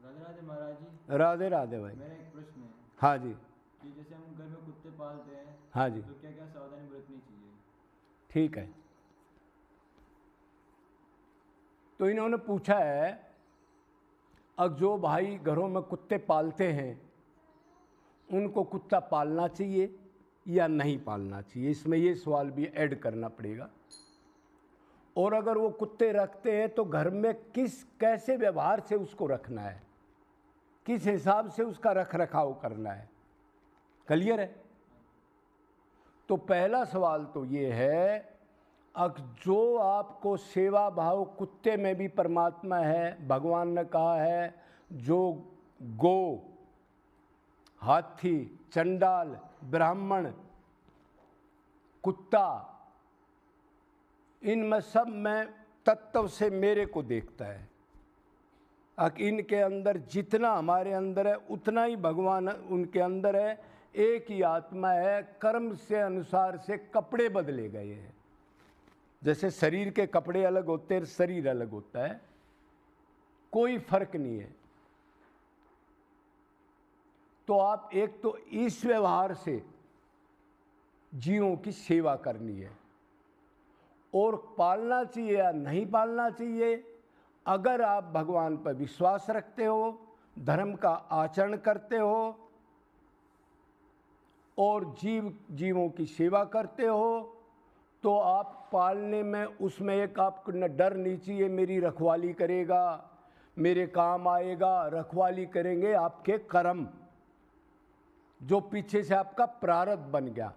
राधे राधे महाराज जी। राधे राधे भाई। मेरा एक प्रश्न है हाँ जी। कि जैसे हम घर में कुत्ते पालते हैं, हाँ जी। तो क्या क्या सावधानी बरतनी चाहिए? ठीक है, तो इन्होंने पूछा है अब जो भाई घरों में कुत्ते पालते हैं उनको कुत्ता पालना चाहिए या नहीं पालना चाहिए, इसमें ये सवाल भी ऐड करना पड़ेगा। और अगर वो कुत्ते रखते हैं तो घर में कैसे व्यवहार से उसको रखना है, किस हिसाब से उसका रख रखाव करना है। क्लियर है? तो पहला सवाल तो ये है, जो आपको सेवा भाव कुत्ते में भी परमात्मा है, भगवान ने कहा है जो गो, हाथी, चंडाल, ब्राह्मण, कुत्ता, इनमें सब में तत्व से मेरे को देखता है। इनके अंदर जितना हमारे अंदर है उतना ही भगवान उनके अंदर है, एक ही आत्मा है। कर्म से अनुसार से कपड़े बदले गए हैं, जैसे शरीर के कपड़े अलग होते हैं, शरीर अलग होता है, कोई फर्क नहीं है। तो आप एक तो इस व्यवहार से जीवों की सेवा करनी है। और पालना चाहिए या नहीं पालना चाहिए, अगर आप भगवान पर विश्वास रखते हो, धर्म का आचरण करते हो और जीवों की सेवा करते हो, तो आप पालने में उसमें एक आपको न डर नहीं चाहिए मेरी रखवाली करेगा, मेरे काम आएगा। रखवाली करेंगे आपके कर्म, जो पीछे से आपका प्रारब्ध बन गया।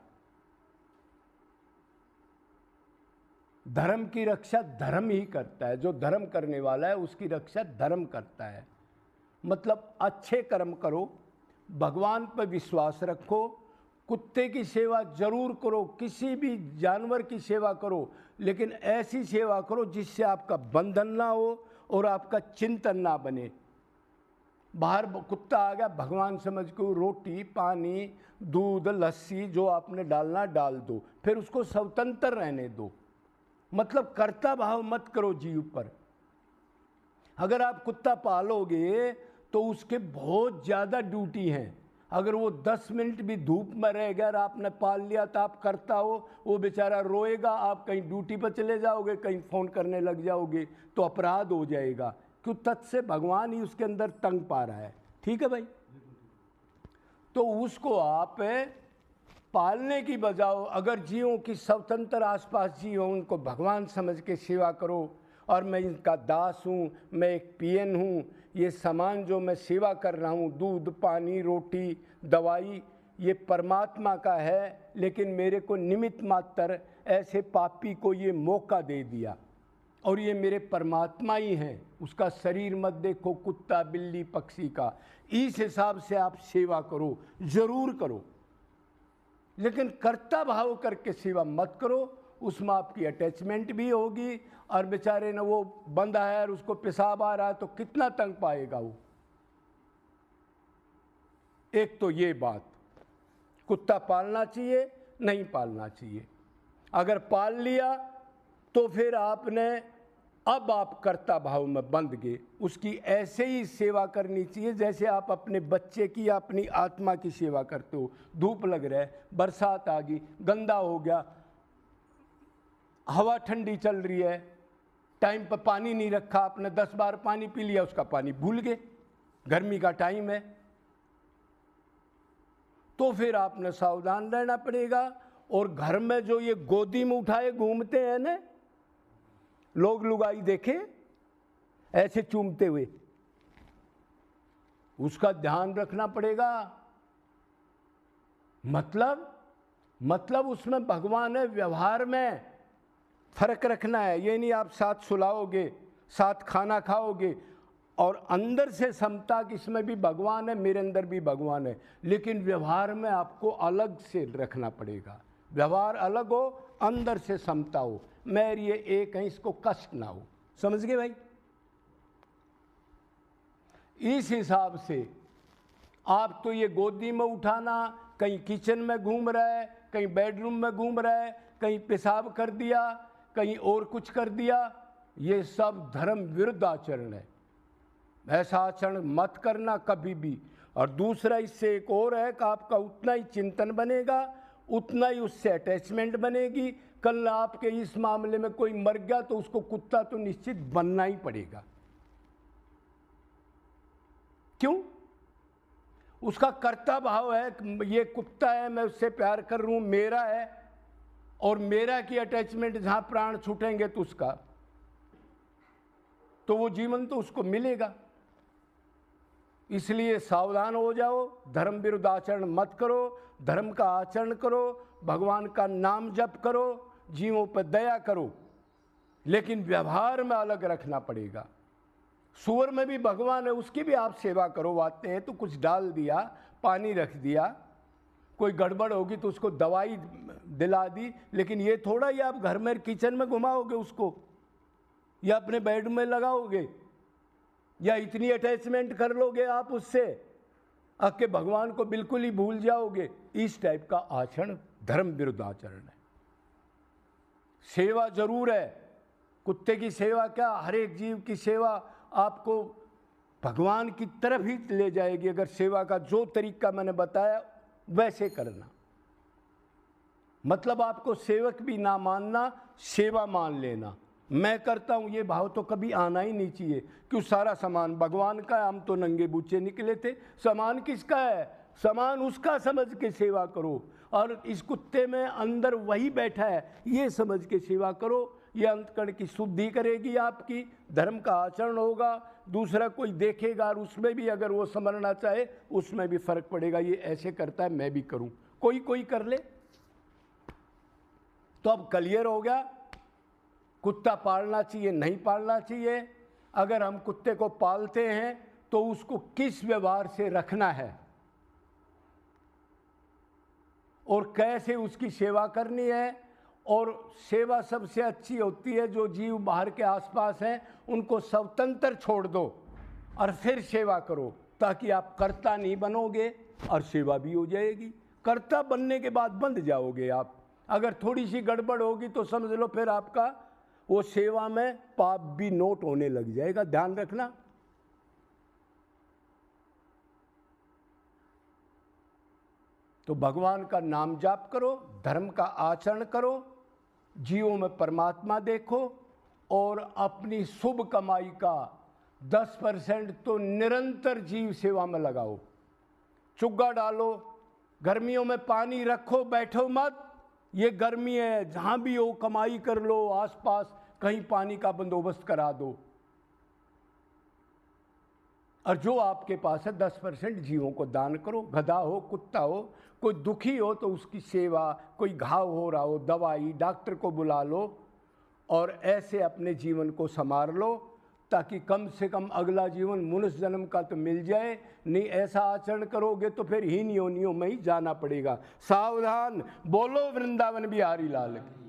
धर्म की रक्षा धर्म ही करता है, जो धर्म करने वाला है उसकी रक्षा धर्म करता है। मतलब अच्छे कर्म करो, भगवान पर विश्वास रखो, कुत्ते की सेवा जरूर करो, किसी भी जानवर की सेवा करो, लेकिन ऐसी सेवा करो जिससे आपका बंधन ना हो और आपका चिंतन ना बने। बाहर कुत्ता आ गया, भगवान समझ को रोटी पानी दूध लस्सी जो आपने डालना डाल दो, फिर उसको स्वतंत्र रहने दो। मतलब कर्ता भाव मत करो जीव पर। अगर आप कुत्ता पालोगे तो उसके बहुत ज़्यादा ड्यूटी हैं। अगर वो 10 मिनट भी धूप में रहेगा और आपने पाल लिया तो आप करता हो, वो बेचारा रोएगा, आप कहीं ड्यूटी पर चले जाओगे, कहीं फ़ोन करने लग जाओगे तो अपराध हो जाएगा। क्यों? तत् से भगवान ही उसके अंदर तंग पा रहा है। ठीक है भाई? तो उसको आप पालने की बजाय अगर जीवों की स्वतंत्र आसपास जीव हो, उनको भगवान समझ के सेवा करो। और मैं इनका दास हूँ, मैं एक पीएन हूँ, ये सामान जो मैं सेवा कर रहा हूँ, दूध पानी रोटी दवाई, ये परमात्मा का है, लेकिन मेरे को निमित्त मात्र ऐसे पापी को ये मौका दे दिया और ये मेरे परमात्मा ही हैं। उसका शरीर मत देखो कुत्ता बिल्ली पक्षी का। इस हिसाब से आप सेवा करो, जरूर करो, लेकिन कर्ता भाव करके सेवा मत करो। उसमें आपकी अटैचमेंट भी होगी और बेचारे ने वो बंधा है और उसको पेशाब आ रहा है तो कितना तंग पाएगा वो। एक तो ये बात, कुत्ता पालना चाहिए नहीं पालना चाहिए। अगर पाल लिया तो फिर आपने, अब आप कर्ता भाव में बंध गए। उसकी ऐसे ही सेवा करनी चाहिए जैसे आप अपने बच्चे की या अपनी आत्मा की सेवा करते हो। धूप लग रहा है, बरसात आ गई, गंदा हो गया, हवा ठंडी चल रही है, टाइम पर पानी नहीं रखा, आपने 10 बार पानी पी लिया, उसका पानी भूल गए, गर्मी का टाइम है, तो फिर आपने सावधान रहना पड़ेगा। और घर में जो ये गोदी में उठाए घूमते हैं ना लोग, लुगाई देखे ऐसे चूमते हुए, उसका ध्यान रखना पड़ेगा। मतलब उसमें भगवान है, व्यवहार में फर्क रखना है। ये नहीं आप साथ सुलाओगे, साथ खाना खाओगे और अंदर से समता कि इसमें भी भगवान है, मेरे अंदर भी भगवान है, लेकिन व्यवहार में आपको अलग से रखना पड़ेगा। व्यवहार अलग हो, अंदर से समता हो, मैं ये एक है, इसको कष्ट ना हो। समझ गए भाई? इस हिसाब से आप तो ये गोदी में उठाना, कहीं किचन में घूम रहा है, कहीं बेडरूम में घूम रहा है, कहीं पेशाब कर दिया, कहीं और कुछ कर दिया, ये सब धर्म विरुद्ध आचरण है। ऐसा आचरण मत करना कभी भी। और दूसरा इससे एक और है कि आपका उतना ही चिंतन बनेगा, उतना ही उससे अटैचमेंट बनेगी। कल आपके इस मामले में कोई मर गया तो उसको कुत्ता तो निश्चित बनना ही पड़ेगा। क्यों? उसका कर्ता भाव है, ये कुत्ता है, मैं उससे प्यार कर रहा हूं, मेरा है, और मेरा की अटैचमेंट जहां प्राण छूटेंगे तो उसका, तो वो जीवन तो उसको मिलेगा। इसलिए सावधान हो जाओ, धर्म विरुद्ध आचरण मत करो, धर्म का आचरण करो, भगवान का नाम जप करो, जीवों पर दया करो, लेकिन व्यवहार में अलग रखना पड़ेगा। सूअर में भी भगवान है, उसकी भी आप सेवा करो। आते हैं तो कुछ डाल दिया, पानी रख दिया, कोई गड़बड़ होगी तो उसको दवाई दिला दी, लेकिन ये थोड़ा ही आप घर में किचन में घुमाओगे उसको, या अपने बेड में लगाओगे, या इतनी अटैचमेंट कर लोगे आप उससे कि भगवान को बिल्कुल ही भूल जाओगे। इस टाइप का आचरण धर्म विरुद्ध आचरण है। सेवा जरूर है, कुत्ते की सेवा क्या, हर एक जीव की सेवा आपको भगवान की तरफ ही ले जाएगी, अगर सेवा का जो तरीका मैंने बताया वैसे करना। मतलब आपको सेवक भी ना मानना, सेवा मान लेना। मैं करता हूं ये भाव तो कभी आना ही नहीं चाहिए, क्यों? सारा सामान भगवान का है, हम तो नंगे बूचे निकले थे। सामान किसका है? सामान उसका समझ के सेवा करो। और इस कुत्ते में अंदर वही बैठा है, ये समझ के सेवा करो। ये अंतकरण की शुद्धि करेगी आपकी, धर्म का आचरण होगा। दूसरा कोई देखेगा और उसमें भी अगर वो समझना चाहे उसमें भी फर्क पड़ेगा, ये ऐसे करता है मैं भी करूं, कोई कर ले। तो अब क्लियर हो गया कुत्ता पालना चाहिए नहीं पालना चाहिए। अगर हम कुत्ते को पालते हैं तो उसको किस व्यवहार से रखना है और कैसे उसकी सेवा करनी है। और सेवा सबसे अच्छी होती है जो जीव बाहर के आसपास हैं उनको स्वतंत्र छोड़ दो और फिर सेवा करो, ताकि आप कर्ता नहीं बनोगे और सेवा भी हो जाएगी। कर्ता बनने के बाद बंध जाओगे आप। अगर थोड़ी सी गड़बड़ होगी तो समझ लो फिर आपका वो सेवा में पाप भी नोट होने लग जाएगा, ध्यान रखना। तो भगवान का नाम जाप करो, धर्म का आचरण करो, जीवों में परमात्मा देखो और अपनी शुभ कमाई का 10% तो निरंतर जीव सेवा में लगाओ। चुग्गा डालो, गर्मियों में पानी रखो, बैठो मत, ये गर्मी है, जहां भी हो कमाई कर लो, आसपास कहीं पानी का बंदोबस्त करा दो। और जो आपके पास है 10% जीवों को दान करो। गधा हो, कुत्ता हो, कोई दुखी हो तो उसकी सेवा, कोई घाव हो रहा हो दवाई, डॉक्टर को बुला लो और ऐसे अपने जीवन को संवार लो, ताकि कम से कम अगला जीवन मनुष्य जन्म का तो मिल जाए। नहीं ऐसा आचरण करोगे तो फिर हीन योनियों में ही जाना पड़ेगा। सावधान। बोलो वृंदावन बिहारी लाल की।